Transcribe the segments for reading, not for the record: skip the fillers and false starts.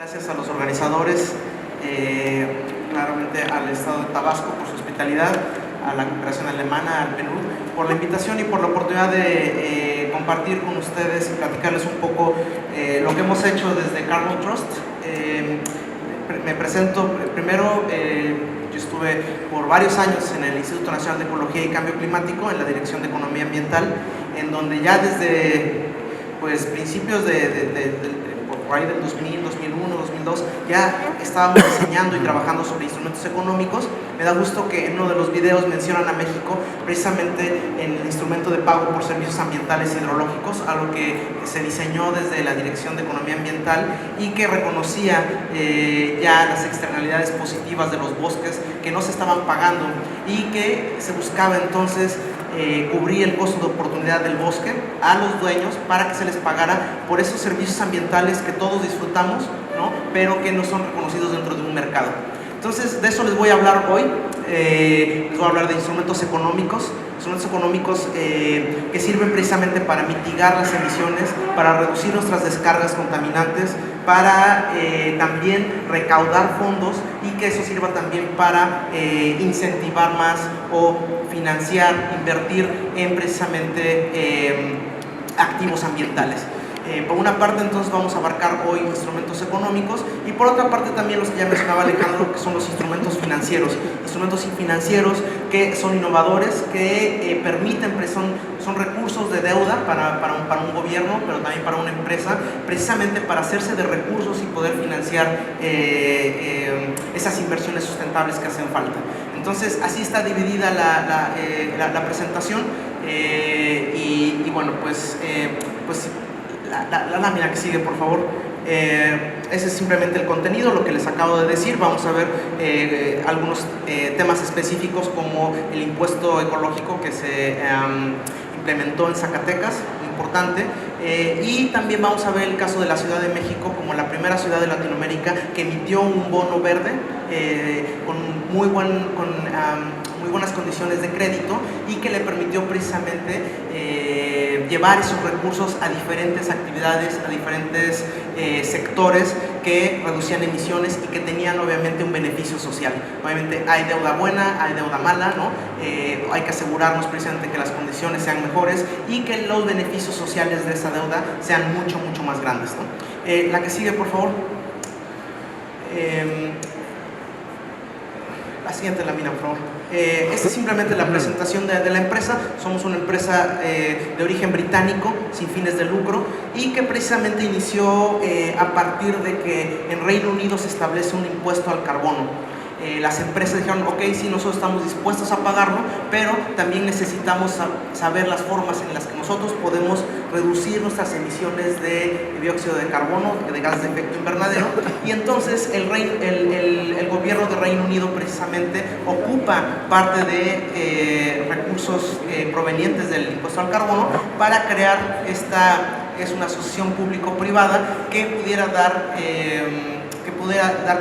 Gracias a los organizadores, claramente al Estado de Tabasco por su hospitalidad, a la cooperación alemana, al Perú, por la invitación y por la oportunidad de compartir con ustedes y platicarles un poco lo que hemos hecho desde Carbon Trust. Me presento primero. Yo estuve por varios años en el Instituto Nacional de Ecología y Cambio Climático, en la Dirección de Economía Ambiental, en donde ya desde principios por ahí del 2000, 2001, 2002, ya estábamos diseñando y trabajando sobre instrumentos económicos. Me da gusto que en uno de los videos mencionan a México precisamente en el instrumento de pago por servicios ambientales hidrológicos, algo que se diseñó desde la Dirección de Economía Ambiental y que reconocía ya las externalidades positivas de los bosques que no se estaban pagando y que se buscaba entonces cubrir el costo de oportunidad del bosque a los dueños para que se les pagara por esos servicios ambientales que todos disfrutamos, ¿no? Pero que no son reconocidos dentro de un mercado. Entonces, de eso les voy a hablar hoy. Les voy a hablar de instrumentos económicos que sirven precisamente para mitigar las emisiones, para reducir nuestras descargas contaminantes, para también recaudar fondos y que eso sirva también para incentivar más o financiar, invertir en precisamente activos ambientales. Por una parte, entonces, vamos a abarcar hoy instrumentos económicos y por otra parte también los que ya mencionaba Alejandro, que son los instrumentos financieros que son innovadores, que permiten, son recursos de deuda para un gobierno, pero también para una empresa, precisamente para hacerse de recursos y poder financiar esas inversiones sustentables que hacen falta. Entonces, así está dividida la presentación y bueno, la lámina que sigue, por favor. Ese es simplemente el contenido, lo que les acabo de decir. Vamos a ver algunos temas específicos como el impuesto ecológico que se implementó en Zacatecas, importante, y también vamos a ver el caso de la Ciudad de México como la primera ciudad de Latinoamérica que emitió un bono verde con muy buenas condiciones de crédito y que le permitió precisamente llevar esos recursos a diferentes actividades, a diferentes sectores que reducían emisiones y que tenían obviamente un beneficio social. Obviamente hay deuda buena, hay deuda mala, ¿no? Hay que asegurarnos precisamente que las condiciones sean mejores y que los beneficios sociales de esa deuda sean mucho más grandes, ¿no? La que sigue, por favor. La siguiente lámina, por favor. Esta es simplemente la presentación de la empresa. Somos una empresa de origen británico, sin fines de lucro, y que precisamente inició a partir de que en Reino Unido se establece un impuesto al carbono. Las empresas dijeron, ok, sí, nosotros estamos dispuestos a pagarlo, pero también necesitamos saber las formas en las que nosotros podemos reducir nuestras emisiones de dióxido de carbono, de gases de efecto invernadero, y entonces el gobierno de Reino Unido precisamente ocupa parte de recursos provenientes del impuesto al carbono para crear es una asociación público-privada que pudiera dar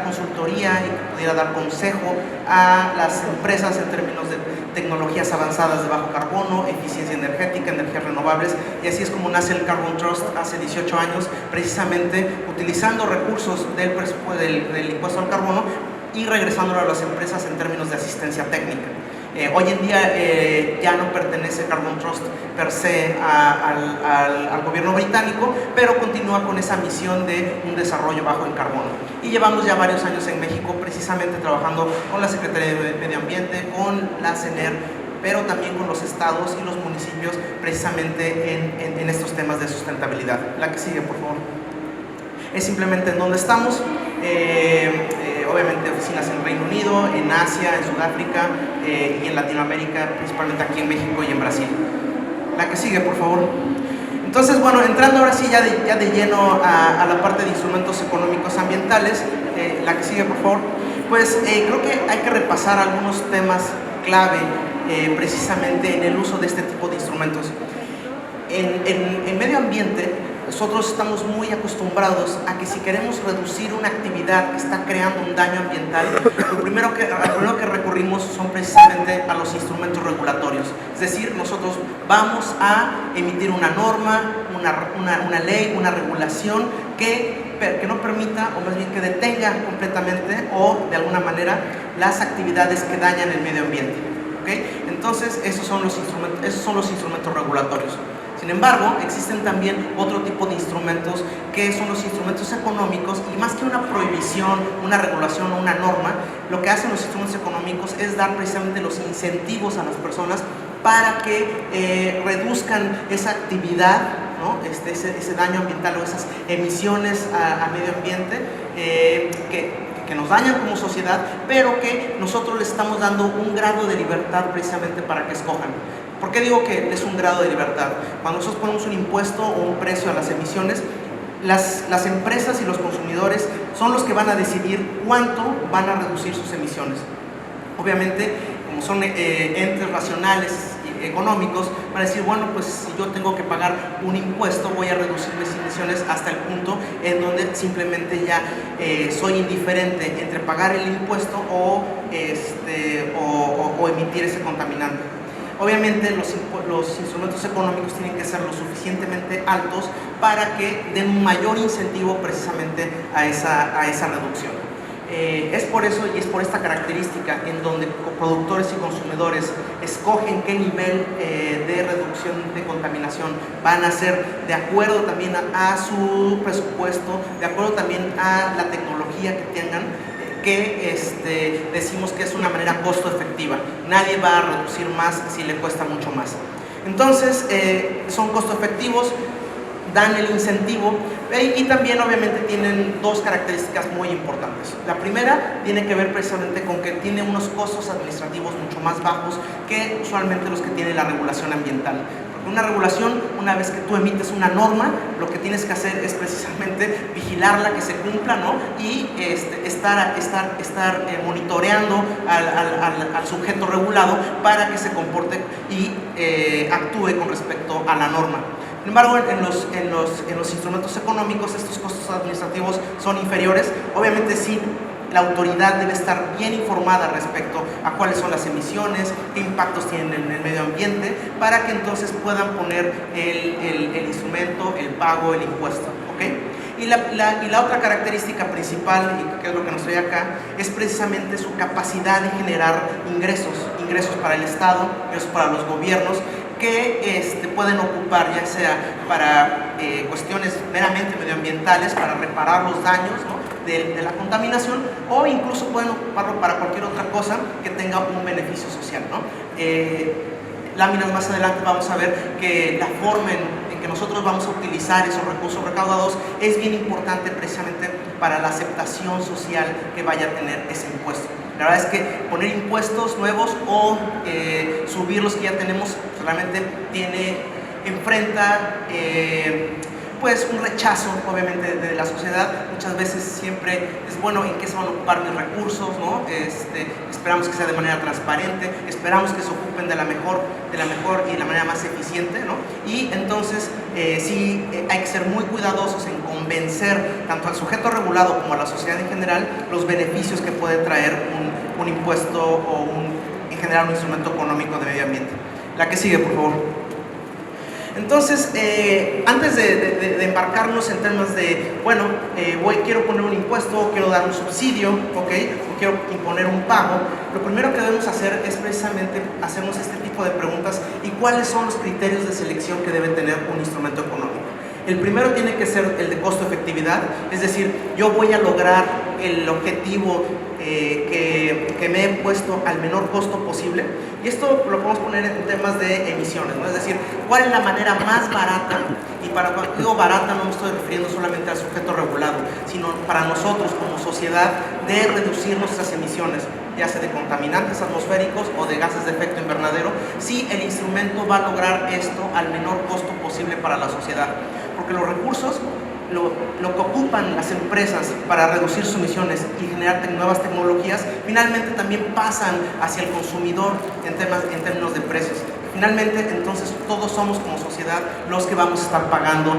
consultoría y que pudiera dar consejo a las empresas en términos de tecnologías avanzadas de bajo carbono, eficiencia energética, energías renovables, y así es como nace el Carbon Trust hace 18 años, precisamente utilizando recursos del impuesto al carbono y regresándolo a las empresas en términos de asistencia técnica. Hoy en día ya no pertenece Carbon Trust per se al gobierno británico, pero continúa con esa misión de un desarrollo bajo en carbono. Y llevamos ya varios años en México precisamente trabajando con la Secretaría de Medio Ambiente, con la CENER, pero también con los estados y los municipios precisamente en estos temas de sustentabilidad. La que sigue, por favor. Es simplemente en donde estamos. Obviamente oficinas en Reino Unido, en Asia, en Sudáfrica y en Latinoamérica, principalmente aquí en México y en Brasil. La que sigue, por favor. Entonces, bueno, entrando ahora sí ya de lleno a la parte de instrumentos económicos ambientales, la que sigue, por favor. Creo que hay que repasar algunos temas clave precisamente en el uso de este tipo de instrumentos. En medio ambiente, nosotros estamos muy acostumbrados a que si queremos reducir una actividad que está creando un daño ambiental, lo primero que recurrimos son precisamente a los instrumentos regulatorios. Es decir, nosotros vamos a emitir una norma, una ley, una regulación que no permita, o más bien que detenga completamente o de alguna manera las actividades que dañan el medio ambiente. ¿Okay? Entonces, esos son los instrumentos regulatorios. Sin embargo, existen también otro tipo de instrumentos que son los instrumentos económicos, y más que una prohibición, una regulación o una norma, lo que hacen los instrumentos económicos es dar precisamente los incentivos a las personas para que reduzcan esa actividad, ¿no? ese daño ambiental o esas emisiones al medio ambiente que nos dañan como sociedad, pero que nosotros les estamos dando un grado de libertad precisamente para que escojan. ¿Por qué digo que es un grado de libertad? Cuando nosotros ponemos un impuesto o un precio a las emisiones, las empresas y los consumidores son los que van a decidir cuánto van a reducir sus emisiones. Obviamente, como son entes racionales y económicos, van a decir, bueno, pues si yo tengo que pagar un impuesto, voy a reducir mis emisiones hasta el punto en donde simplemente ya soy indiferente entre pagar el impuesto o emitir ese contaminante. Obviamente los instrumentos económicos tienen que ser lo suficientemente altos para que den un mayor incentivo precisamente a esa reducción. Es por eso y es por esta característica en donde productores y consumidores escogen qué nivel de reducción de contaminación van a hacer de acuerdo también a su presupuesto, de acuerdo también a la tecnología que tengan, que decimos que es una manera costo efectiva. Nadie va a reducir más si le cuesta mucho más. Entonces, son costo efectivos, dan el incentivo y también obviamente tienen dos características muy importantes. La primera tiene que ver precisamente con que tiene unos costos administrativos mucho más bajos que usualmente los que tiene la regulación ambiental. Una regulación, una vez que tú emites una norma, lo que tienes que hacer es precisamente vigilarla, que se cumpla, ¿no? Y estar monitoreando al sujeto regulado para que se comporte y actúe con respecto a la norma. Sin embargo, en los instrumentos económicos estos costos administrativos son inferiores. Obviamente sí, la autoridad debe estar bien informada respecto a cuáles son las emisiones, qué impactos tienen en el medio ambiente, para que entonces puedan poner el instrumento, el pago, el impuesto. ¿Okay? Y la otra característica principal, y que es lo que nos trae acá, es precisamente su capacidad de generar ingresos para el Estado, ingresos para los gobiernos, que pueden ocupar ya sea para cuestiones meramente medioambientales, para reparar los daños, ¿no?, de la contaminación, o incluso pueden ocuparlo para cualquier otra cosa que tenga un beneficio social, ¿no? Láminas más adelante vamos a ver que la forma en que nosotros vamos a utilizar esos recursos recaudados es bien importante precisamente para la aceptación social que vaya a tener ese impuesto. La verdad es que poner impuestos nuevos o subir los que ya tenemos realmente enfrenta pues un rechazo obviamente de la sociedad. Muchas veces siempre es bueno en qué se van a ocupar mis recursos, ¿no? Esperamos que sea de manera transparente, esperamos que se ocupen de la mejor y de la manera más eficiente, ¿no? Y entonces sí hay que ser muy cuidadosos en convencer tanto al sujeto regulado como a la sociedad en general los beneficios que puede traer un impuesto o en general un instrumento económico de medio ambiente. La que sigue, por favor. Entonces, antes de embarcarnos en temas de, bueno, quiero poner un impuesto, quiero dar un subsidio, ¿okay?, o quiero imponer un pago, lo primero que debemos hacer es precisamente hacernos este tipo de preguntas y cuáles son los criterios de selección que debe tener un instrumento económico. El primero tiene que ser el de costo-efectividad, es decir, yo voy a lograr el objetivo que me he puesto al menor costo posible, y esto lo podemos poner en temas de emisiones, ¿no? Es decir, cuál es la manera más barata, y cuando digo barata no me estoy refiriendo solamente al sujeto regulado, sino para nosotros como sociedad, de reducir nuestras emisiones, ya sea de contaminantes atmosféricos o de gases de efecto invernadero, si el instrumento va a lograr esto al menor costo posible para la sociedad. Porque los recursos, lo que ocupan las empresas para reducir sus emisiones y generar nuevas tecnologías, finalmente también pasan hacia el consumidor en términos de precios. Al Finalmente, entonces, todos somos como sociedad los que vamos a estar pagando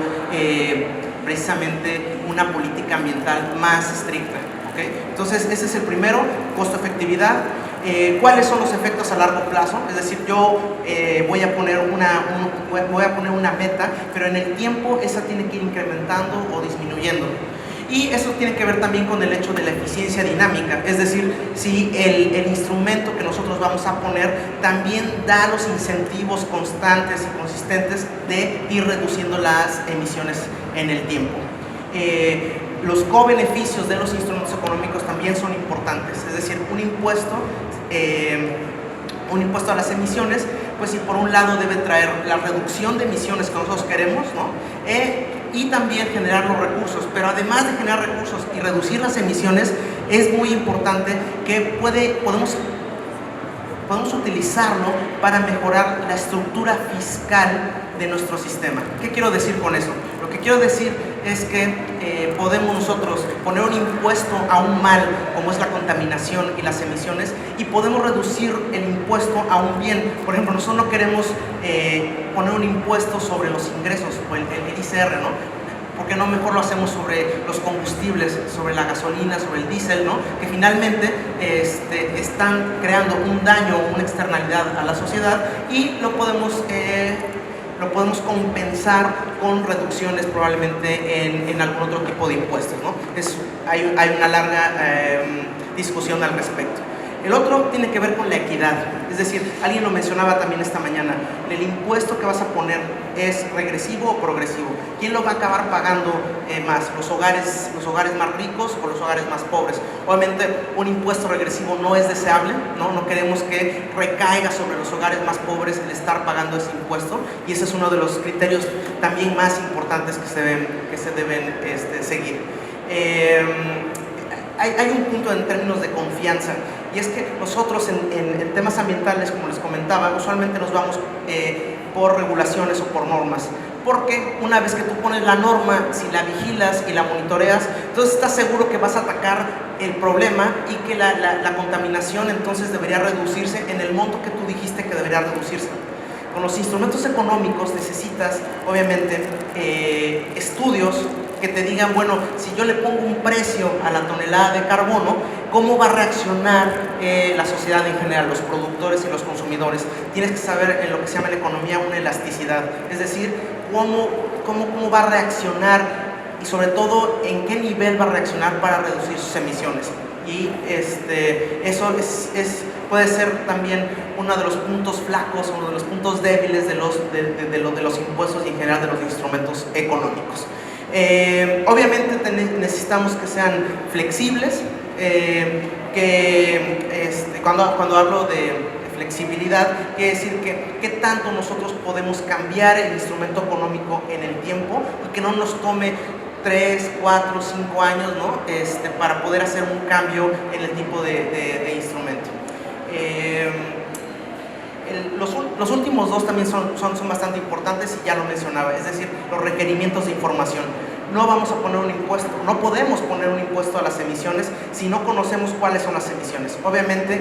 precisamente una política ambiental más estricta, ¿okay? Entonces, ese es el primero, costo-efectividad. ¿Cuáles son los efectos a largo plazo? Es decir, yo voy a poner una meta, pero en el tiempo esa tiene que ir incrementando o disminuyendo. Y eso tiene que ver también con el hecho de la eficiencia dinámica, es decir, si el instrumento que nosotros vamos a poner también da los incentivos constantes y consistentes de ir reduciendo las emisiones en el tiempo. Los co-beneficios de los instrumentos económicos también son importantes, es decir, un impuesto a las emisiones, pues si por un lado debe traer la reducción de emisiones que nosotros queremos, ¿no? Y también generar los recursos, pero además de generar recursos y reducir las emisiones, es muy importante que podemos utilizarlo para mejorar la estructura fiscal de nuestro sistema. ¿Qué quiero decir con eso? Lo que quiero decir es que podemos nosotros poner un impuesto a un mal como es la contaminación y las emisiones, y podemos reducir el impuesto a un bien. Por ejemplo, nosotros no queremos poner un impuesto sobre los ingresos o el ICR, ¿no? Porque no mejor lo hacemos sobre los combustibles, sobre la gasolina, sobre el diésel, ¿no? Que finalmente están creando un daño o una externalidad a la sociedad, y lo podemos compensar con reducciones probablemente en algún otro tipo de impuestos, ¿no? Hay una larga discusión al respecto. El otro tiene que ver con la equidad, es decir, alguien lo mencionaba también esta mañana, el impuesto que vas a poner es regresivo o progresivo. ¿Quién lo va a acabar pagando más? ¿Los hogares más ricos o los hogares más pobres? Obviamente un impuesto regresivo no es deseable, no queremos que recaiga sobre los hogares más pobres el estar pagando ese impuesto, y ese es uno de los criterios también más importantes que se deben seguir. Hay un punto en términos de confianza, y es que nosotros en temas ambientales, como les comentaba, usualmente nos vamos por regulaciones o por normas, porque una vez que tú pones la norma, si la vigilas y la monitoreas, entonces estás seguro que vas a atacar el problema y que la contaminación entonces debería reducirse en el monto que tú dijiste que debería reducirse. Con los instrumentos económicos necesitas, obviamente, estudios que te digan, bueno, si yo le pongo un precio a la tonelada de carbono, ¿cómo va a reaccionar la sociedad en general, los productores y los consumidores? Tienes que saber en lo que se llama en economía una elasticidad, es decir, cómo va a reaccionar, y sobre todo en qué nivel va a reaccionar para reducir sus emisiones. Y eso puede ser también uno de los puntos flacos, uno de los puntos débiles de los impuestos y en general de los instrumentos económicos. Obviamente necesitamos que sean flexibles, cuando hablo de flexibilidad, quiere decir que qué tanto nosotros podemos cambiar el instrumento económico en el tiempo, y que no nos tome 3, 4, 5 años, ¿no? Para poder hacer un cambio en el tipo de instrumento. Los últimos dos también son bastante importantes, y ya lo mencionaba, es decir, los requerimientos de información. No vamos a poner un impuesto, no podemos poner un impuesto a las emisiones si no conocemos cuáles son las emisiones. Obviamente,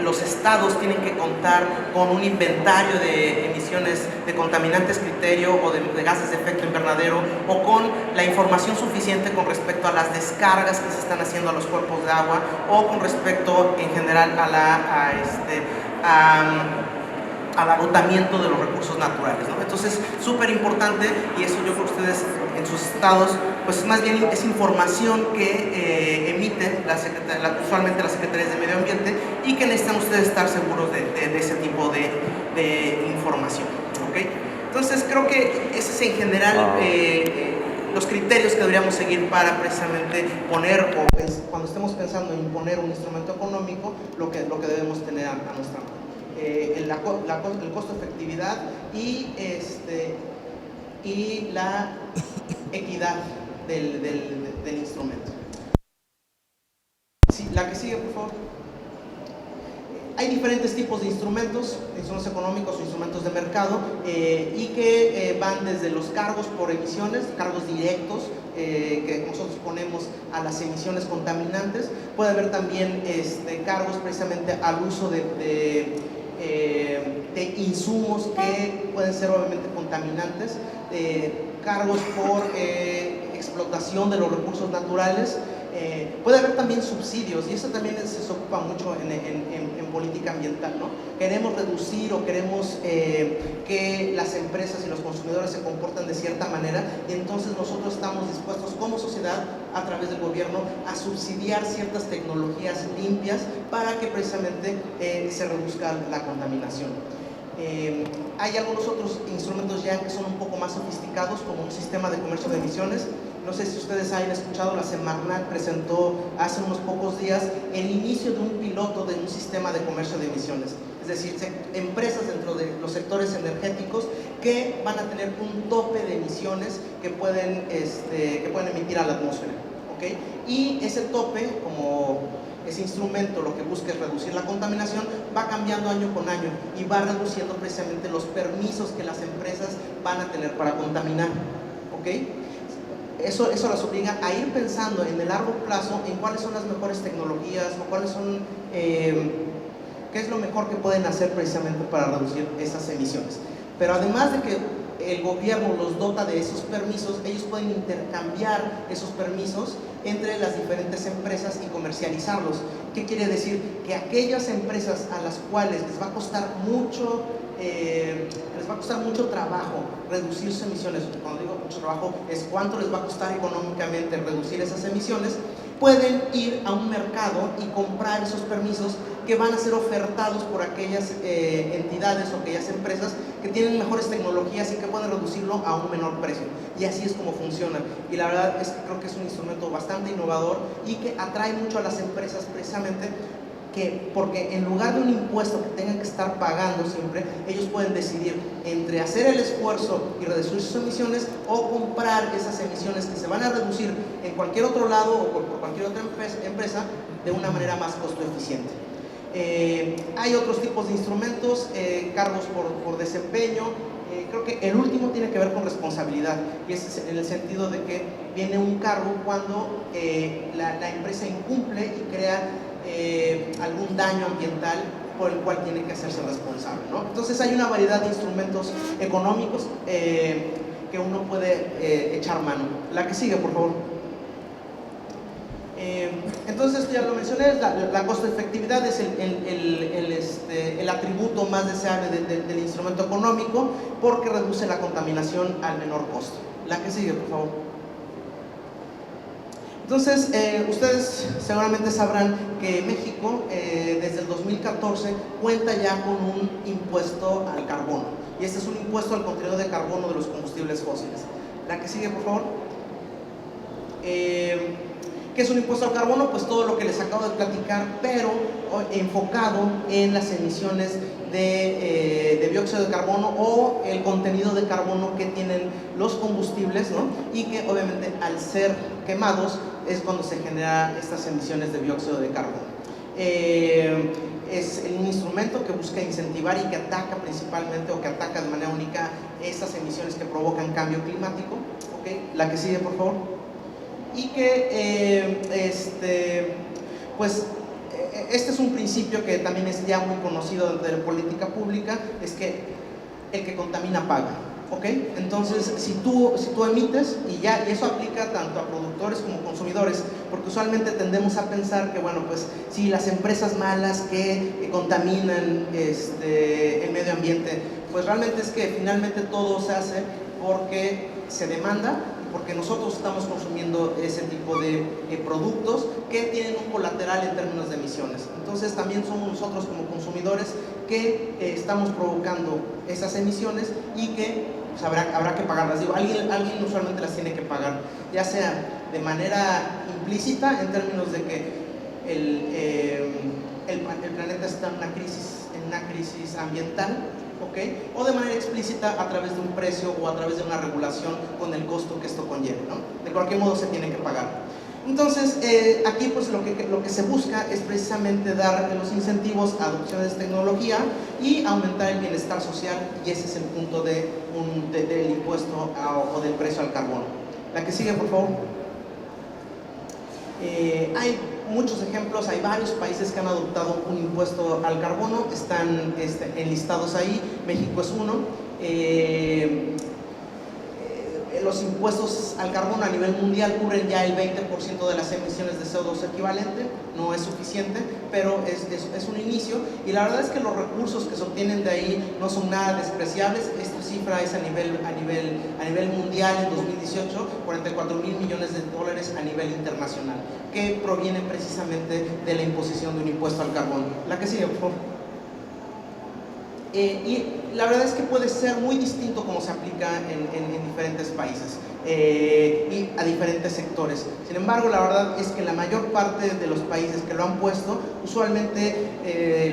los estados tienen que contar con un inventario de emisiones de contaminantes criterio o de gases de efecto invernadero, o con la información suficiente con respecto a las descargas que se están haciendo a los cuerpos de agua, o con respecto en general al agotamiento de los recursos naturales, ¿no? Entonces, súper importante, y eso yo creo que ustedes en sus estados, pues más bien es información que emite usualmente las secretarías de Medio Ambiente, y que necesitan ustedes estar seguros de ese tipo de información, ¿okay? Entonces, creo que ese es en general los criterios que deberíamos seguir para precisamente poner, cuando estemos pensando en poner un instrumento económico, lo que debemos tener a nuestra mano. El costo efectividad y la equidad del instrumento. Sí, la que sigue, por favor. Hay diferentes tipos de instrumentos económicos o instrumentos de mercado, y que van desde los cargos por emisiones, cargos directos que nosotros ponemos a las emisiones contaminantes. Puede haber también cargos precisamente al uso de de insumos que pueden ser obviamente contaminantes, cargos por explotación de los recursos naturales. Puede haber también subsidios, y eso también se ocupa mucho en política ambiental, ¿no? Queremos reducir o queremos que las empresas y los consumidores se comporten de cierta manera, y entonces nosotros estamos dispuestos como sociedad, a través del gobierno, a subsidiar ciertas tecnologías limpias para que precisamente se reduzca la contaminación. Hay algunos otros instrumentos ya que son un poco más sofisticados, como un sistema de comercio de emisiones. No sé si ustedes hayan escuchado, la Semarnat presentó hace unos pocos días el inicio de un piloto de un sistema de comercio de emisiones. Es decir, empresas dentro de los sectores energéticos que van a tener un tope de emisiones que pueden emitir a la atmósfera, ¿okay? Y ese tope, como ese instrumento lo que busca es reducir la contaminación, va cambiando año con año y va reduciendo precisamente los permisos que las empresas van a tener para contaminar, ¿ok? Eso las obliga a ir pensando en el largo plazo en cuáles son las mejores tecnologías o cuáles son, qué es lo mejor que pueden hacer precisamente para reducir esas emisiones. Pero además de que el gobierno los dota de esos permisos, ellos pueden intercambiar esos permisos entre las diferentes empresas y comercializarlos. ¿Qué quiere decir? Que aquellas empresas a las cuales les va a costar mucho trabajo reducir sus emisiones, cuando digo mucho trabajo es cuánto les va a costar económicamente reducir esas emisiones, pueden ir a un mercado y comprar esos permisos que van a ser ofertados por aquellas entidades o aquellas empresas que tienen mejores tecnologías y que pueden reducirlo a un menor precio. Y así es como funciona. Y la verdad es que creo que es un instrumento bastante innovador y que atrae mucho a las empresas precisamente porque en lugar de un impuesto que tengan que estar pagando siempre, ellos pueden decidir entre hacer el esfuerzo y reducir sus emisiones o comprar esas emisiones que se van a reducir en cualquier otro lado o por cualquier otra empresa de una manera más costo eficiente. Hay otros tipos de instrumentos, cargos por desempeño. Creo que el último tiene que ver con responsabilidad, y es en el sentido de que viene un cargo cuando la empresa incumple y crea algún daño ambiental por el cual tiene que hacerse responsable, ¿no? Entonces hay una variedad de instrumentos económicos que uno puede echar mano. La que sigue, por favor. Entonces, esto ya lo mencioné, la costo-efectividad es el atributo más deseable del instrumento económico porque reduce la contaminación al menor costo. La que sigue, por favor. Entonces, ustedes seguramente sabrán que México desde el 2014 cuenta ya con un impuesto al carbono, y este es un impuesto al contenido de carbono de los combustibles fósiles. La que sigue, por favor. ¿Qué es un impuesto al carbono? Pues todo lo que les acabo de platicar, pero enfocado en las emisiones de dióxido de carbono o el contenido de carbono que tienen los combustibles, ¿no? Y que obviamente al ser quemados es cuando se generan estas emisiones de dióxido de carbono. Es un instrumento que busca incentivar y que ataca principalmente, o que ataca de manera única, estas emisiones que provocan cambio climático. ¿Okay? La que sigue, por favor. Y que este es un principio que también es ya muy conocido de la política pública, es que el que contamina paga, ¿ok? Entonces, si tú emites, y eso aplica tanto a productores como consumidores, porque usualmente tendemos a pensar que, bueno, pues si las empresas malas que contaminan el medio ambiente, pues realmente es que finalmente todo se hace porque se demanda, porque nosotros estamos consumiendo ese tipo de productos que tienen un colateral en términos de emisiones. Entonces también somos nosotros como consumidores que estamos provocando esas emisiones y que pues, habrá que pagarlas. Digo, alguien usualmente las tiene que pagar, ya sea de manera implícita, en términos de que el planeta está en una crisis ambiental, ¿okay? O de manera explícita a través de un precio o a través de una regulación con el costo que esto conlleva, ¿no? De cualquier modo se tiene que pagar. Entonces, aquí pues lo que se busca es precisamente dar los incentivos a adopciones de tecnología y aumentar el bienestar social, y ese es el punto del impuesto o del precio al carbono. La que sigue, por favor. Hay muchos ejemplos, hay varios países que han adoptado un impuesto al carbono, están enlistados ahí, México es uno. Los impuestos al carbono a nivel mundial cubren ya el 20% de las emisiones de CO2 equivalente, no es suficiente, pero es un inicio, y la verdad es que los recursos que se obtienen de ahí no son nada despreciables. Esta cifra es a nivel mundial en 2018, 44,000 millones de dólares a nivel internacional, que provienen precisamente de la imposición de un impuesto al carbono. La que sigue, por favor. Y la verdad es que puede ser muy distinto como se aplica en diferentes países y a diferentes sectores. Sin embargo, la verdad es que la mayor parte de los países que lo han puesto usualmente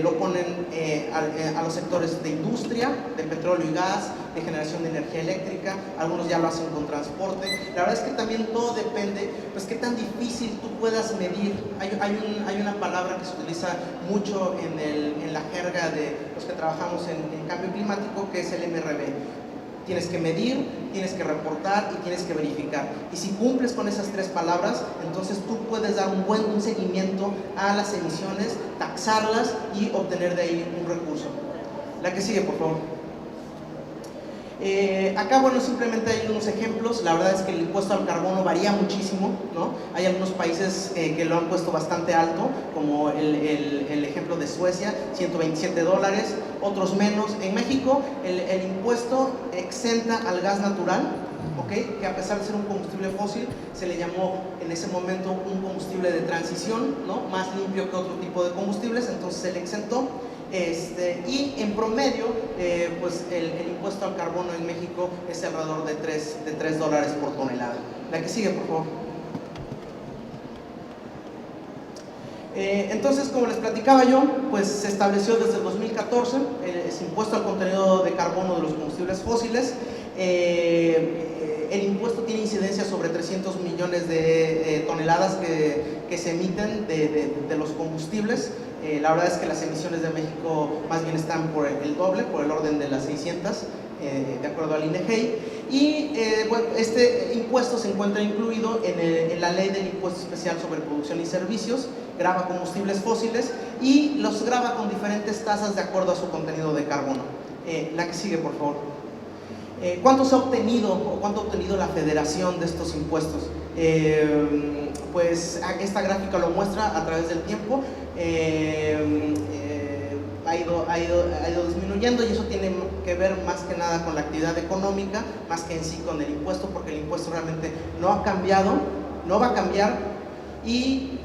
lo ponen a los sectores de industria, de petróleo y gas, de generación de energía eléctrica. Algunos ya lo hacen con transporte. La verdad es que también todo depende, pues, qué tan difícil tú puedas medir. Hay una palabra que se utiliza mucho en la jerga de los que trabajamos en cambio climático, que es el MRV. Tienes que medir, tienes que reportar y tienes que verificar. Y si cumples con esas tres palabras, entonces tú puedes dar un seguimiento a las emisiones, taxarlas y obtener de ahí un recurso. La que sigue, por favor. Acá, bueno, simplemente hay unos ejemplos. La verdad es que el impuesto al carbono varía muchísimo, ¿no? Hay algunos países que lo han puesto bastante alto, como el ejemplo de Suecia, $127, otros menos. En México, el impuesto exenta al gas natural, ¿okay? Que a pesar de ser un combustible fósil, se le llamó en ese momento un combustible de transición, ¿no? Más limpio que otro tipo de combustibles, entonces se le exentó. Y en promedio, pues el impuesto al carbono en México es alrededor de $3 por tonelada. La que sigue, por favor. Entonces, como les platicaba yo, pues se estableció desde el 2014 ese impuesto al contenido de carbono de los combustibles fósiles. El impuesto tiene incidencia sobre 300 millones de toneladas que se emiten de los combustibles. La verdad es que las emisiones de México más bien están por el doble, por el orden de las 600, de acuerdo al INEGEI. Y bueno, este impuesto se encuentra incluido en la ley del impuesto especial sobre producción y servicios, grava combustibles fósiles y los grava con diferentes tasas de acuerdo a su contenido de carbono. La que sigue, por favor. ¿Cuánto se ha obtenido o cuánto ha obtenido la federación de estos impuestos? Pues esta gráfica lo muestra a través del tiempo. Ha ido disminuyendo, y eso tiene que ver más que nada con la actividad económica, más que en sí con el impuesto, porque el impuesto realmente no ha cambiado, no va a cambiar, y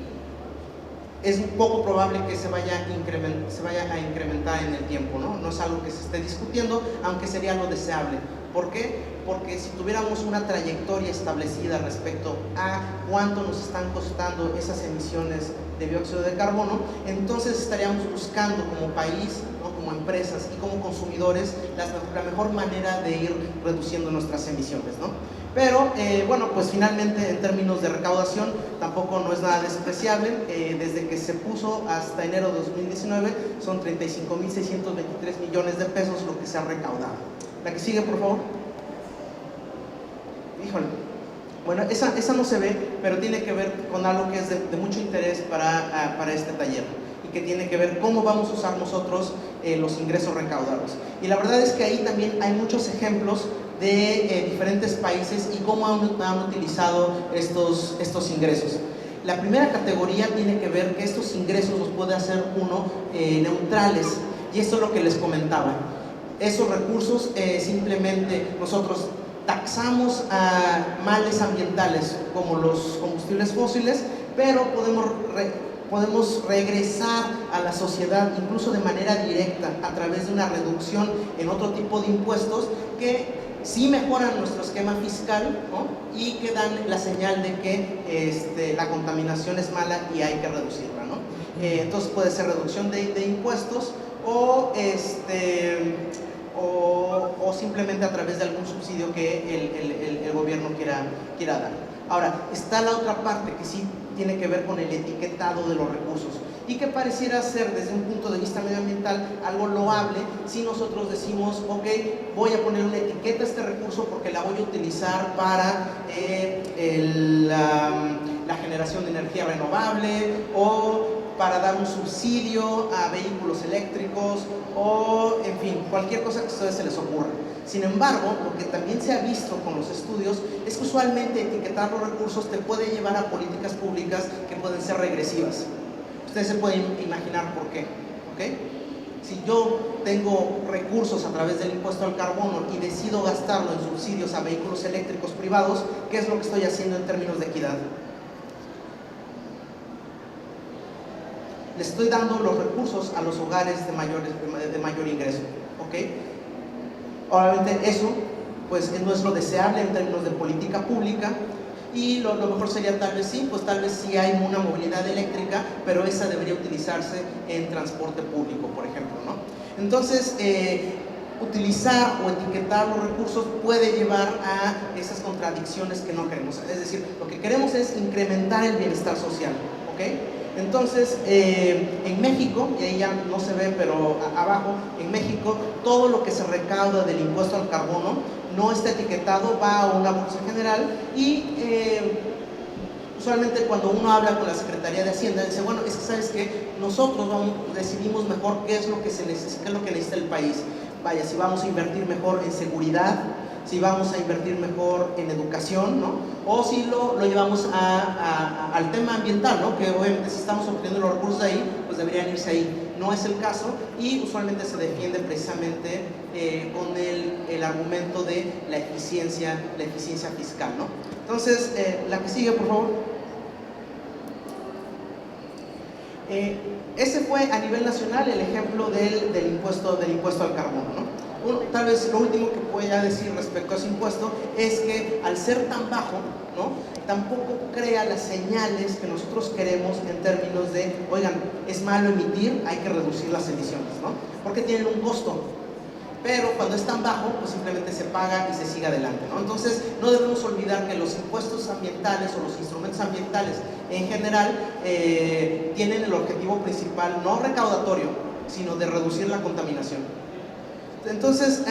es poco probable que se vaya a incrementar en el tiempo, ¿no? No es algo que se esté discutiendo, aunque sería lo deseable. ¿Por qué? Porque si tuviéramos una trayectoria establecida respecto a cuánto nos están costando esas emisiones de dióxido de carbono, entonces estaríamos buscando como país, ¿no? Como empresas y como consumidores la mejor manera de ir reduciendo nuestras emisiones, ¿no? Pero bueno, pues finalmente en términos de recaudación tampoco no es nada despreciable. Desde que se puso hasta enero de 2019 son 35,623 millones de pesos lo que se ha recaudado. La que sigue, por favor. Híjole. Bueno, esa no se ve, pero tiene que ver con algo que es de mucho interés para este taller, y que tiene que ver cómo vamos a usar nosotros los ingresos recaudados. Y la verdad es que ahí también hay muchos ejemplos de diferentes países y cómo han utilizado estos ingresos. La primera categoría tiene que ver que estos ingresos los puede hacer uno neutrales, y esto es lo que les comentaba. Esos recursos simplemente nosotros taxamos a males ambientales como los combustibles fósiles, pero podemos regresar a la sociedad incluso de manera directa a través de una reducción en otro tipo de impuestos que sí mejoran nuestro esquema fiscal, ¿no? Y que dan la señal de que la contaminación es mala y hay que reducirla, ¿no? Entonces puede ser reducción de impuestos o simplemente a través de algún subsidio que el gobierno quiera dar. Ahora, está la otra parte que sí tiene que ver con el etiquetado de los recursos, y que pareciera ser desde un punto de vista medioambiental algo loable si nosotros decimos, ok, voy a poner una etiqueta a este recurso porque la voy a utilizar para la generación de energía renovable, o para dar un subsidio a vehículos eléctricos, o en fin, cualquier cosa que a ustedes se les ocurra. Sin embargo, lo que también se ha visto con los estudios es que usualmente etiquetar los recursos te puede llevar a políticas públicas que pueden ser regresivas. Ustedes se pueden imaginar por qué, ¿ok? Si yo tengo recursos a través del impuesto al carbono y decido gastarlo en subsidios a vehículos eléctricos privados, ¿qué es lo que estoy haciendo en términos de equidad? Le estoy dando los recursos a los hogares de mayor ingreso, ¿ok? Obviamente eso pues no es lo deseable en términos de política pública, y lo mejor sería tal vez sí hay una movilidad eléctrica, pero esa debería utilizarse en transporte público, por ejemplo, ¿no? Entonces, utilizar o etiquetar los recursos puede llevar a esas contradicciones que no queremos. Es decir, lo que queremos es incrementar el bienestar social, ¿ok? Entonces, en México, y ahí ya no se ve, pero abajo, en México, todo lo que se recauda del impuesto al carbono no está etiquetado, va a una bolsa general, y usualmente cuando uno habla con la Secretaría de Hacienda, dice, bueno, es que sabes que nosotros decidimos mejor qué es lo que se necesita, qué es lo que necesita el país. Vaya, si vamos a invertir mejor en seguridad, si vamos a invertir mejor en educación, ¿no? O si lo llevamos al tema ambiental, ¿no? Que obviamente si estamos obteniendo los recursos de ahí, pues deberían irse ahí. No es el caso, y usualmente se defiende precisamente con el argumento de la eficiencia fiscal, ¿no? Entonces, la que sigue, por favor. Ese fue a nivel nacional el ejemplo del impuesto al carbono, ¿no? Tal vez lo último que voy a decir respecto a ese impuesto es que al ser tan bajo, ¿no?, tampoco crea las señales que nosotros queremos en términos de, oigan, es malo emitir, hay que reducir las emisiones, ¿no? Porque tienen un costo. Pero cuando es tan bajo, pues simplemente se paga y se sigue adelante, ¿no? Entonces, no debemos olvidar que los impuestos ambientales o los instrumentos ambientales en general tienen el objetivo principal, no recaudatorio, sino de reducir la contaminación. Entonces,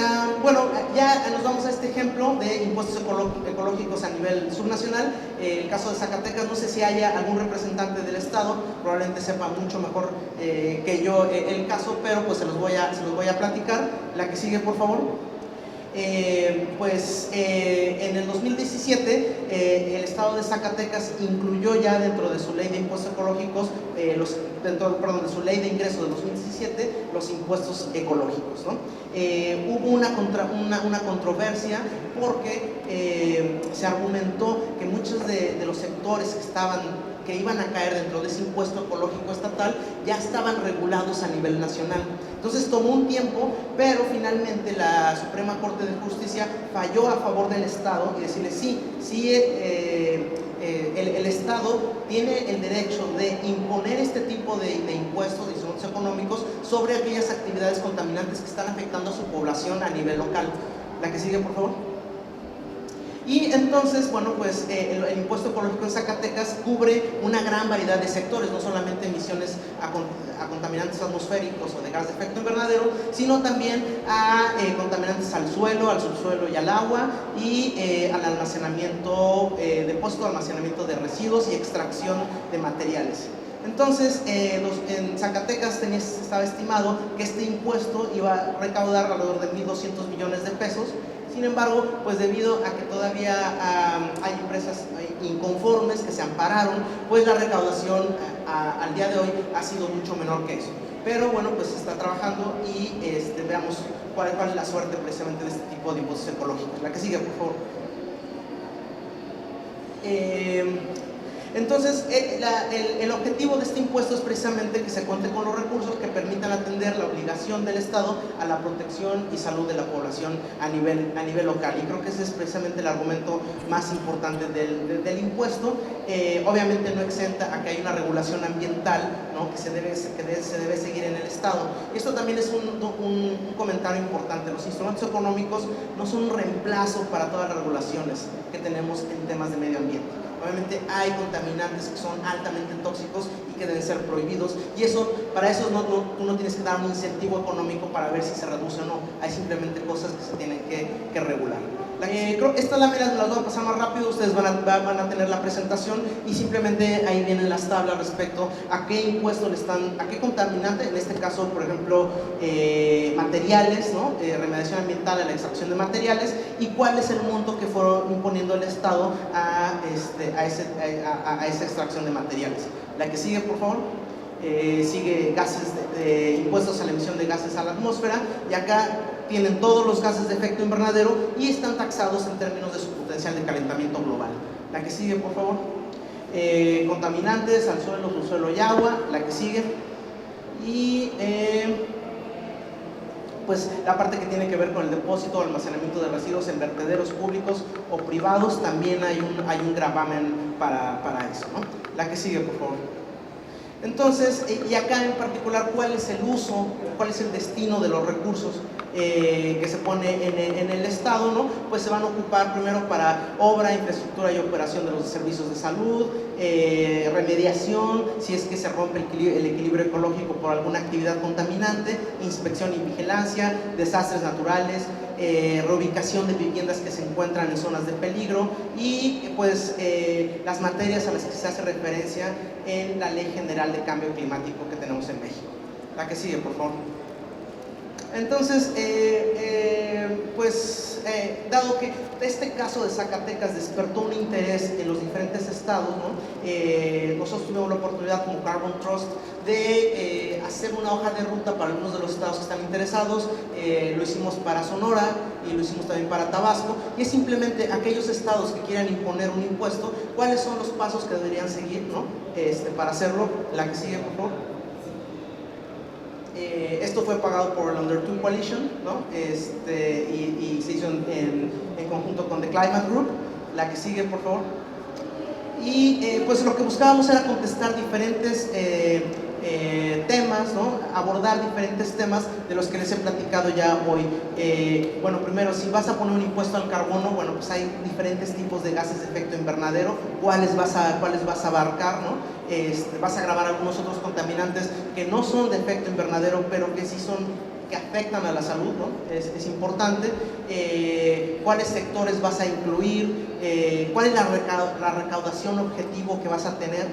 bueno, ya nos vamos a este ejemplo de impuestos ecológicos a nivel subnacional. El caso de Zacatecas, no sé si haya algún representante del estado, probablemente sepa mucho mejor que yo el caso, pero pues se los voy a platicar. La que sigue, por favor. En el 2017 el estado de Zacatecas incluyó ya dentro de su ley de impuestos ecológicos, de su ley de ingresos de 2017, los impuestos ecológicos, ¿no? Hubo una controversia porque se argumentó que muchos de los sectores que iban a caer dentro de ese impuesto ecológico estatal ya estaban regulados a nivel nacional. Entonces tomó un tiempo, pero finalmente la Suprema Corte de Justicia falló a favor del Estado y decirle sí, el Estado tiene el derecho de imponer este tipo de impuestos, de instrumentos económicos, sobre aquellas actividades contaminantes que están afectando a su población a nivel local. La que sigue, por favor. Y entonces, bueno, pues el impuesto ecológico en Zacatecas cubre una gran variedad de sectores, no solamente emisiones a contaminantes atmosféricos o de gas de efecto invernadero, sino también a contaminantes al suelo, al subsuelo y al agua, y al almacenamiento, depósito de almacenamiento de residuos y extracción de materiales. Entonces, en Zacatecas estaba estimado que este impuesto iba a recaudar alrededor de 1.200 millones de pesos. Sin embargo, pues debido a que todavía hay empresas inconformes que se ampararon, pues la recaudación al día de hoy ha sido mucho menor que eso. Pero bueno, pues se está trabajando y veamos cuál es la suerte precisamente de este tipo de impuestos ecológicos. La que sigue, por favor. Entonces, el objetivo de este impuesto es precisamente que se cuente con los recursos que permitan atender la obligación del Estado a la protección y salud de la población a nivel local. Y creo que ese es precisamente el argumento más importante del impuesto. Obviamente no exenta a que haya una regulación ambiental, ¿no?, que se debe seguir en el Estado. Y esto también es un comentario importante. Los instrumentos económicos no son un reemplazo para todas las regulaciones que tenemos en temas de medio ambiente. Obviamente hay contaminantes que son altamente tóxicos y que deben ser prohibidos, y para eso tú no tienes que dar un incentivo económico para ver si se reduce o no. Hay simplemente cosas que se tienen que regular. Estas láminas las voy a pasar más rápido, ustedes van a tener la presentación y simplemente ahí vienen las tablas respecto a qué impuesto le están, a qué contaminante, en este caso, por ejemplo, materiales, ¿no? Remediación ambiental a la extracción de materiales y cuál es el monto que fueron imponiendo el Estado a esa extracción de materiales. La que sigue, por favor. Sigue gases impuestos a la emisión de gases a la atmósfera, y acá tienen todos los gases de efecto invernadero y están taxados en términos de su potencial de calentamiento global. La que sigue, por favor. Contaminantes al suelo, subsuelo y agua. La que sigue. Y pues la parte que tiene que ver con el depósito o almacenamiento de residuos en vertederos públicos o privados, también hay un gravamen para eso, ¿no? La que sigue, por favor. Entonces, y acá en particular, ¿cuál es el uso, cuál es el destino de los recursos que se pone en el Estado, ¿no? Pues se van a ocupar primero para obra, infraestructura y operación de los servicios de salud, remediación, si es que se rompe el equilibrio ecológico por alguna actividad contaminante, inspección y vigilancia, desastres naturales, reubicación de viviendas que se encuentran en zonas de peligro y pues las materias a las que se hace referencia en la Ley General de Cambio Climático que tenemos en México. La que sigue, por favor. Entonces, dado que este caso de Zacatecas despertó un interés en los diferentes estados, ¿no? Nosotros tuvimos la oportunidad como Carbon Trust de hacer una hoja de ruta para algunos de los estados que están interesados. Lo hicimos para Sonora y lo hicimos también para Tabasco, y es simplemente aquellos estados que quieran imponer un impuesto, cuáles son los pasos que deberían seguir, ¿no? Para hacerlo. La que sigue, por favor. Esto fue pagado por el Under 2 Coalition, ¿no? Y se hizo en conjunto con The Climate Group. La que sigue, por favor. Y pues lo que buscábamos era contestar diferentes temas, ¿no? Abordar diferentes temas de los que les he platicado ya hoy. Bueno, primero, si vas a poner un impuesto al carbono, bueno, pues hay diferentes tipos de gases de efecto invernadero, cuáles vas a abarcar, ¿no? Vas a grabar algunos otros contaminantes que no son de efecto invernadero, pero que sí que afectan a la salud, ¿no? Es importante. ¿Cuáles sectores vas a incluir? ¿Cuál es la recaudación objetivo que vas a tener?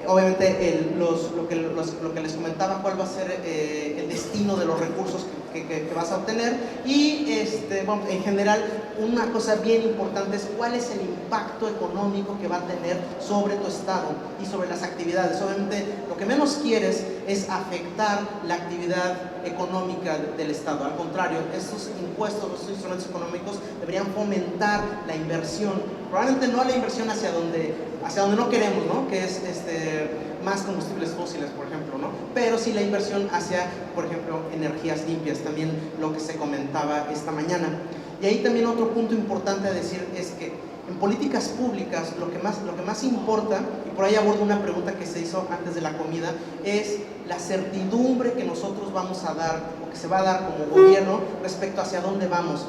Obviamente lo que les comentaba, cuál va a ser el destino de los recursos que vas a obtener, y bueno, en general una cosa bien importante es cuál es el impacto económico que va a tener sobre tu estado y sobre las actividades. Obviamente lo que menos quieres es afectar la actividad económica del estado, al contrario, estos impuestos, estos instrumentos económicos deberían fomentar la inversión, probablemente no la inversión hacia donde no queremos, ¿no? Que es más combustibles fósiles, por ejemplo, ¿no? Pero sí la inversión hacia, por ejemplo, energías limpias, también lo que se comentaba esta mañana. Y ahí también otro punto importante a decir es que en políticas públicas lo que más importa, y por ahí abordo una pregunta que se hizo antes de la comida, es la certidumbre que nosotros vamos a dar o que se va a dar como gobierno respecto hacia dónde vamos.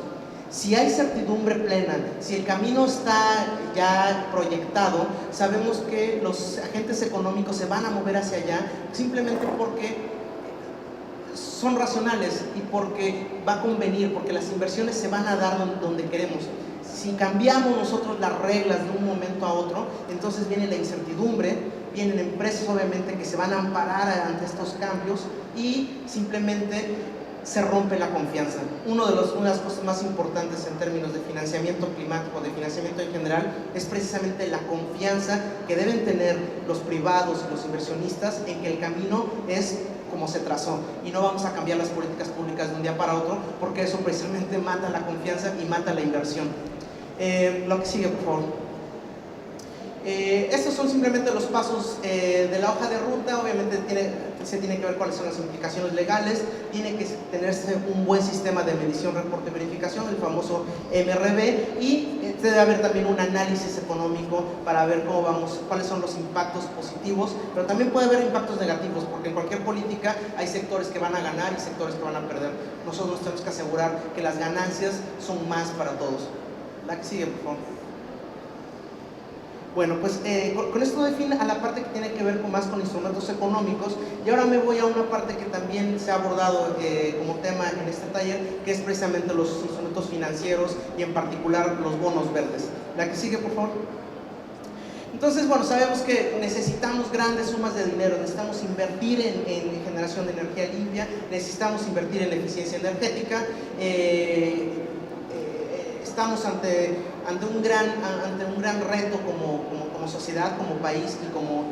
Si hay certidumbre plena, si el camino está ya proyectado, sabemos que los agentes económicos se van a mover hacia allá simplemente porque son racionales y porque va a convenir, porque las inversiones se van a dar donde queremos. Si cambiamos nosotros las reglas de un momento a otro, entonces viene la incertidumbre, vienen empresas obviamente que se van a amparar ante estos cambios y simplemente se rompe la confianza. Una de las cosas más importantes en términos de financiamiento climático, de financiamiento en general, es precisamente la confianza que deben tener los privados y los inversionistas en que el camino es como se trazó y no vamos a cambiar las políticas públicas de un día para otro, porque eso precisamente mata la confianza y mata la inversión. Lo que sigue, por favor. Estos son simplemente los pasos de la hoja de ruta. Obviamente se tiene que ver cuáles son las implicaciones legales, tiene que tenerse un buen sistema de medición, reporte y verificación, el famoso MRV, y debe haber también un análisis económico para ver cómo vamos, cuáles son los impactos positivos, pero también puede haber impactos negativos, porque en cualquier política hay sectores que van a ganar y sectores que van a perder. Nosotros tenemos que asegurar que las ganancias son más para todos. La que sigue, por favor. Bueno, pues con esto define a la parte que tiene que ver más con instrumentos económicos, y ahora me voy a una parte que también se ha abordado como tema en este taller, que es precisamente los instrumentos financieros y en particular los bonos verdes. La que sigue, por favor. Entonces, bueno, sabemos que necesitamos grandes sumas de dinero, necesitamos invertir en generación de energía limpia, necesitamos invertir en eficiencia energética, estamos ante un gran reto como sociedad, como país y como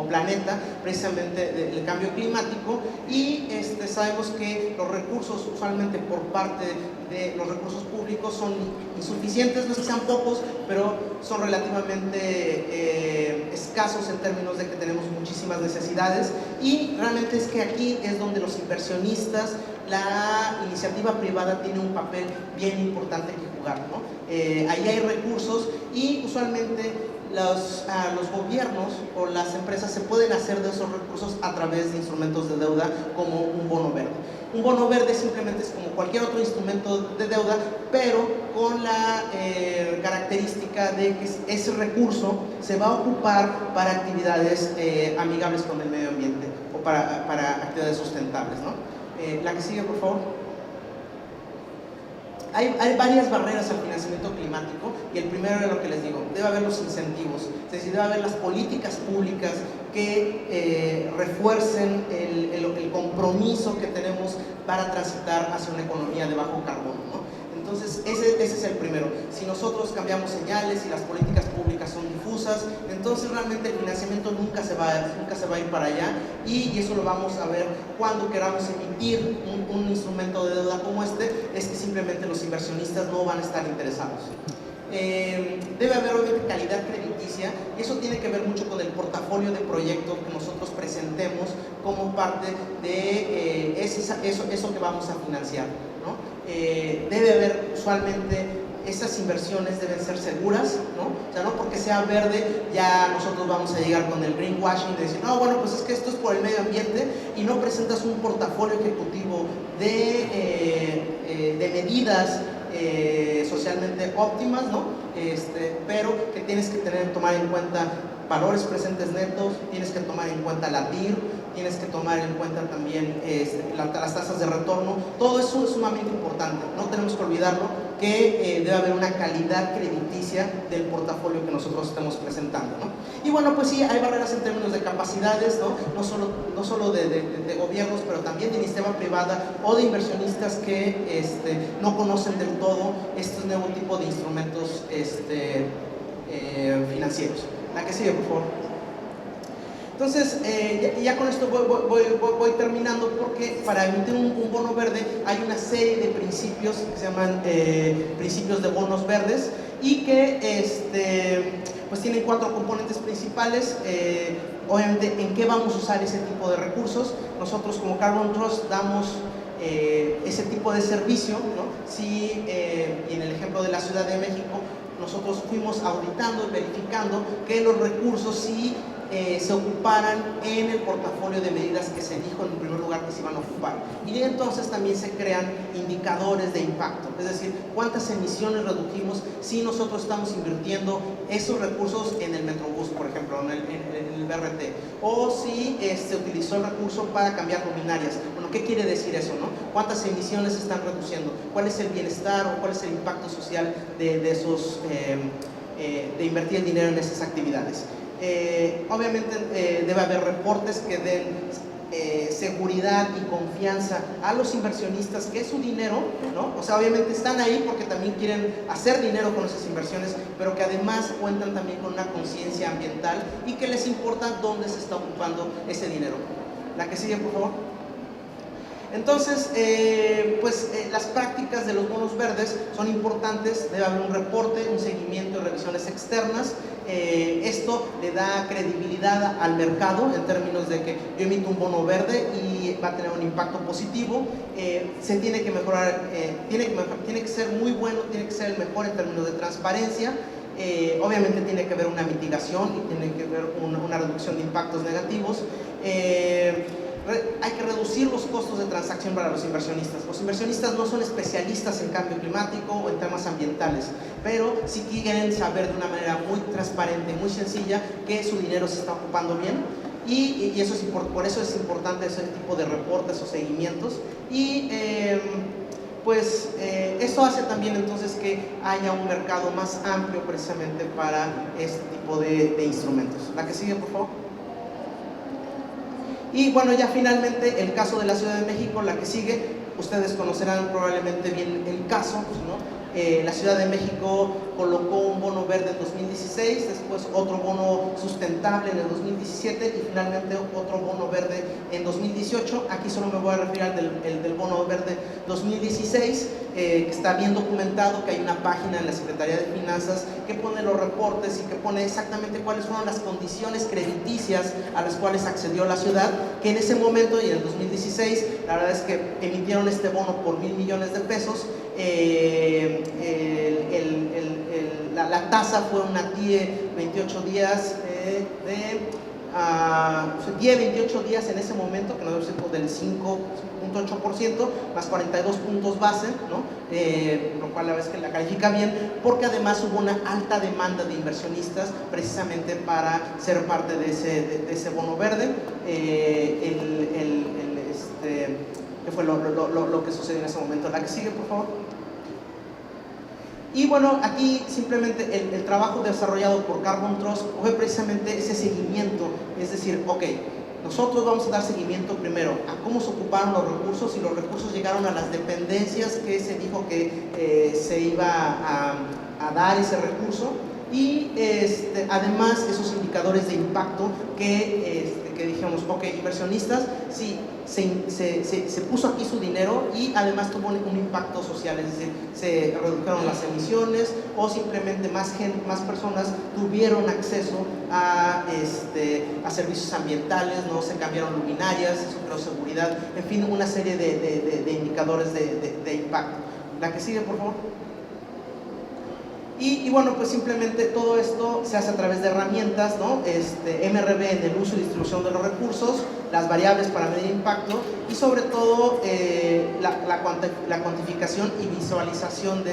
planeta, precisamente el cambio climático, y sabemos que los recursos, usualmente por parte de los recursos públicos, son insuficientes, no es que sean pocos, pero son relativamente escasos en términos de que tenemos muchísimas necesidades, y realmente es que aquí es donde los inversionistas, la iniciativa privada tiene un papel bien importante que jugar, ¿no? Ahí hay recursos y usualmente los gobiernos o las empresas se pueden hacer de esos recursos a través de instrumentos de deuda como un bono verde. Un bono verde simplemente es como cualquier otro instrumento de deuda, pero con la característica de que ese recurso se va a ocupar para actividades amigables con el medio ambiente o para actividades sustentables, ¿no? La que sigue, por favor. Hay varias barreras al financiamiento climático, y el primero es lo que les digo: debe haber los incentivos, es decir, debe haber las políticas públicas que refuercen el compromiso que tenemos para transitar hacia una economía de bajo carbono, ¿no? Entonces, ese es el primero. Si nosotros cambiamos señales y las políticas públicas son difusas, entonces realmente el financiamiento nunca se va a ir para allá, y eso lo vamos a ver cuando queramos emitir un instrumento de deuda como este, es que simplemente los inversionistas no van a estar interesados. Debe haber obviamente calidad crediticia, y eso tiene que ver mucho con el portafolio de proyectos que nosotros presentemos como parte de eso que vamos a financiar, ¿no? Debe haber usualmente, esas inversiones deben ser seguras, ¿no? O sea, no porque sea verde ya nosotros vamos a llegar con el greenwashing de decir, no, bueno, pues es que esto es por el medio ambiente, y no presentas un portafolio ejecutivo de medidas socialmente óptimas, ¿no? Pero que tienes que tomar en cuenta valores presentes netos, tienes que tomar en cuenta la TIR, tienes que tomar en cuenta también las tasas de retorno. Todo eso es sumamente importante, no tenemos que olvidarlo, que debe haber una calidad crediticia del portafolio que nosotros estamos presentando, ¿no? Y bueno, pues sí, hay barreras en términos de capacidades, ¿no? No solo de gobiernos, pero también de iniciativa privada o de inversionistas que no conocen del todo este nuevo tipo de instrumentos financieros. La que sigue, por favor. Entonces, ya con esto voy terminando, porque para emitir un bono verde hay una serie de principios que se llaman principios de bonos verdes, y que pues tienen 4 componentes principales. Obviamente, ¿en qué vamos a usar ese tipo de recursos? Nosotros como Carbon Trust damos ese tipo de servicio, ¿no? Si, y en el ejemplo de la Ciudad de México, nosotros fuimos auditando y verificando que los recursos sí se ocuparan en el portafolio de medidas que se dijo en primer lugar que se iban a ocupar. Y entonces también se crean indicadores de impacto, es decir, cuántas emisiones redujimos si nosotros estamos invirtiendo esos recursos en el Metrobús, por ejemplo, en el BRT, o si se utilizó el recurso para cambiar luminarias. Bueno, ¿qué quiere decir eso, no? ¿Cuántas emisiones se están reduciendo? ¿Cuál es el bienestar o cuál es el impacto social de invertir el dinero en esas actividades? Obviamente debe haber reportes que den seguridad y confianza a los inversionistas, que es su dinero, ¿no? O sea, obviamente están ahí porque también quieren hacer dinero con esas inversiones, pero que además cuentan también con una conciencia ambiental y que les importa dónde se está ocupando ese dinero. La que sigue, por favor. Entonces, las prácticas de los bonos verdes son importantes. Debe haber un reporte, un seguimiento y revisiones externas. Esto le da credibilidad al mercado en términos de que yo emito un bono verde y va a tener un impacto positivo. Se tiene que mejorar, tiene que ser muy bueno, tiene que ser el mejor en términos de transparencia. Obviamente tiene que haber una mitigación y tiene que haber una reducción de impactos negativos. hay que reducir los costos de transacción para los inversionistas. Los inversionistas no son especialistas en cambio climático o en temas ambientales, pero sí quieren saber de una manera muy transparente, muy sencilla, que su dinero se está ocupando bien. Y eso por eso es importante ese tipo de reportes o seguimientos. Y esto hace también entonces que haya un mercado más amplio precisamente para este tipo de instrumentos. La que sigue, por favor. Y bueno, ya finalmente el caso de la Ciudad de México, la que sigue. Ustedes conocerán probablemente bien el caso, ¿no? La Ciudad de México colocó un bono verde en 2016, después otro bono sustentable en el 2017 y finalmente otro bono verde en 2018. Aquí solo me voy a referir al del bono verde 2016, que está bien documentado, que hay una página en la Secretaría de Finanzas que pone los reportes y que pone exactamente cuáles fueron las condiciones crediticias a las cuales accedió la ciudad, que en ese momento y en el 2016 la verdad es que emitieron este bono por 1,000 millones de pesos. La tasa fue una TIE 28 días TIE 28 días en ese momento, que no debe ser del 5.8% más 42 puntos base, ¿no? Lo cual la verdad es que la califica bien, porque además hubo una alta demanda de inversionistas precisamente para ser parte de ese bono verde. ¿Qué fue lo que sucedió en ese momento? La que sigue, por favor. Y bueno, aquí simplemente el trabajo desarrollado por Carbon Trust fue precisamente ese seguimiento, es decir, ok, nosotros vamos a dar seguimiento primero a cómo se ocuparon los recursos, y los recursos llegaron a las dependencias que se dijo que se iba a dar ese recurso, y además esos indicadores de impacto que dijimos, ok, inversionistas, sí, se puso aquí su dinero y además tuvo un impacto social, es decir, se redujeron las emisiones o simplemente más personas tuvieron acceso a servicios ambientales, ¿no? Se cambiaron luminarias, eso creó seguridad, en fin, una serie de indicadores de impacto. La que sigue, por favor. Y bueno, pues simplemente todo esto se hace a través de herramientas, ¿no? MRV en el uso y distribución de los recursos, las variables para medir impacto y sobre todo la cuantificación y visualización de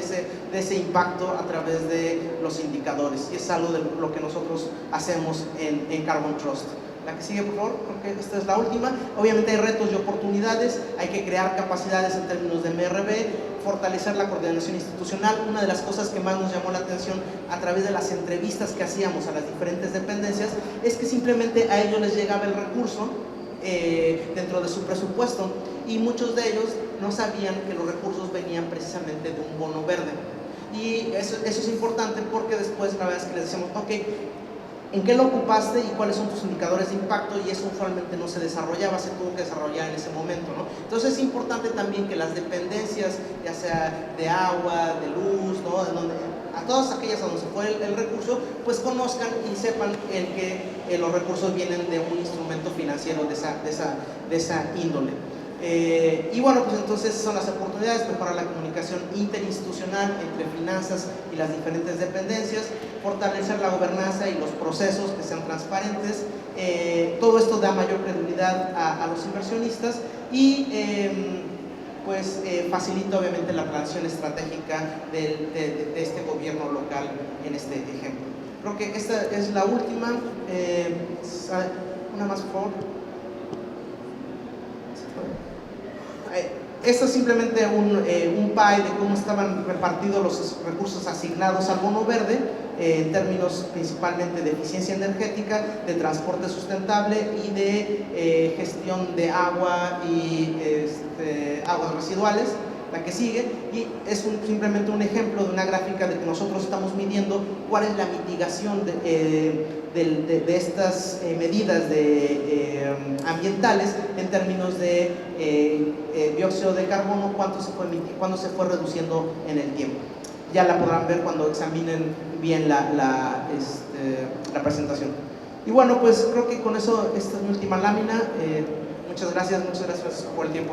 ese impacto a través de los indicadores. Y es algo de lo que nosotros hacemos en Carbon Trust. La que sigue, por favor, creo que esta es la última. Obviamente hay retos y oportunidades, hay que crear capacidades en términos de MRV, fortalecer la coordinación institucional. Una de las cosas que más nos llamó la atención a través de las entrevistas que hacíamos a las diferentes dependencias es que simplemente a ellos les llegaba el recurso dentro de su presupuesto, y muchos de ellos no sabían que los recursos venían precisamente de un bono verde. Y eso es importante, porque después la verdad es que les decíamos, ok, ¿en qué lo ocupaste y cuáles son tus indicadores de impacto? Y eso usualmente no se desarrollaba, se tuvo que desarrollar en ese momento, ¿no? Entonces es importante también que las dependencias, ya sea de agua, de luz, ¿no? A todas aquellas a donde se fue el recurso, pues conozcan y sepan que los recursos vienen de un instrumento financiero de esa índole. Y bueno, pues entonces son las oportunidades: mejorar la comunicación interinstitucional entre finanzas y las diferentes dependencias, fortalecer la gobernanza y los procesos que sean transparentes. Todo esto da mayor credibilidad a los inversionistas y facilita obviamente la planeación estratégica de este gobierno local en este ejemplo. Creo que esta es la última. Una más, por favor. Esto es simplemente un pie de cómo estaban repartidos los recursos asignados al bono verde, en términos principalmente de eficiencia energética, de transporte sustentable y de gestión de agua y aguas residuales. La que sigue, y es simplemente un ejemplo de una gráfica de que nosotros estamos midiendo cuál es la mitigación de estas medidas ambientales en términos de dióxido de carbono, cuándo se fue reduciendo en el tiempo. Ya la podrán ver cuando examinen bien la presentación. Y bueno, pues creo que con eso esta es mi última lámina. Muchas gracias por el tiempo.